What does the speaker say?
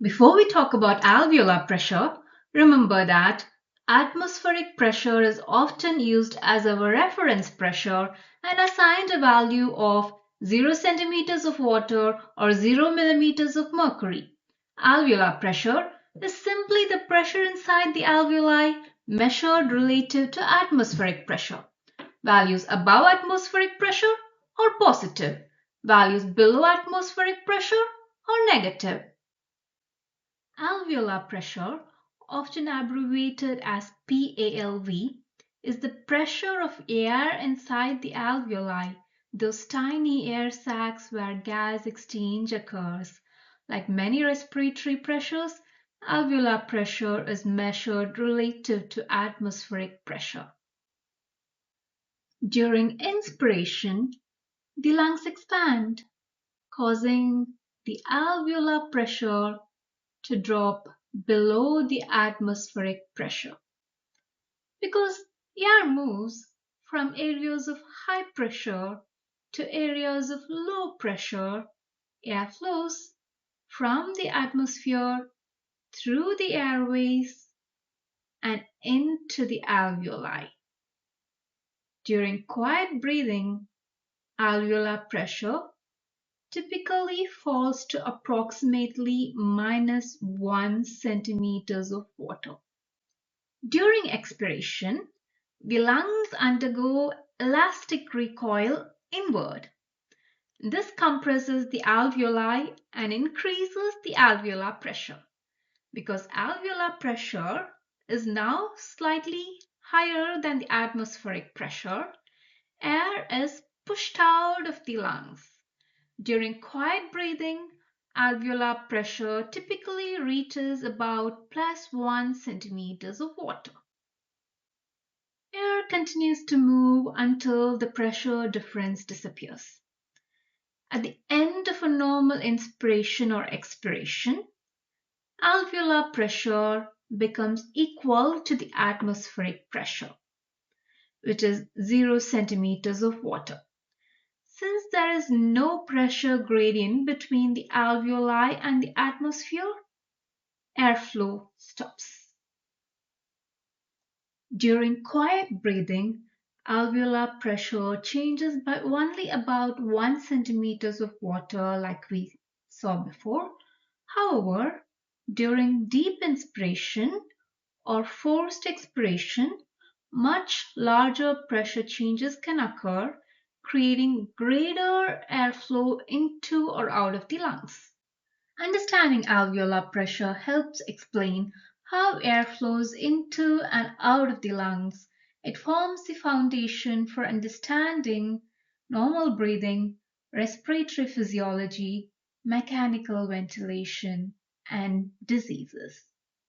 Before we talk about alveolar pressure, remember that atmospheric pressure is often used as our reference pressure and assigned a value of 0 centimeters of water or 0 millimeters of mercury. Alveolar pressure is simply the pressure inside the alveoli measured relative to atmospheric pressure. Values above atmospheric pressure are positive. Values below atmospheric pressure are negative. Alveolar pressure, often abbreviated as pAlV, is the pressure of air inside the alveoli, those tiny air sacs where gas exchange occurs. Like many respiratory pressures, alveolar pressure is measured relative to atmospheric pressure. During inspiration, the lungs expand, causing the alveolar pressure to drop below the atmospheric pressure. Because air moves from areas of high pressure to areas of low pressure, air flows from the atmosphere through the airways and into the alveoli. During quiet breathing, alveolar pressure typically falls to approximately -1 centimeters of water. During expiration, the lungs undergo elastic recoil inward. This compresses the alveoli and increases the alveolar pressure. Because alveolar pressure is now slightly higher than the atmospheric pressure, air is pushed out of the lungs. During quiet breathing, alveolar pressure typically reaches about +1 centimeters of water. Air continues to move until the pressure difference disappears. At the end of a normal inspiration or expiration, alveolar pressure becomes equal to the atmospheric pressure, which is 0 centimeters of water. Since there is no pressure gradient between the alveoli and the atmosphere, airflow stops. During quiet breathing, alveolar pressure changes by only about 1 centimeters of water like we saw before. However, during deep inspiration or forced expiration, much larger pressure changes can occur, creating greater airflow into or out of the lungs. Understanding alveolar pressure helps explain how air flows into and out of the lungs. It forms the foundation for understanding normal breathing, respiratory physiology, mechanical ventilation, and diseases.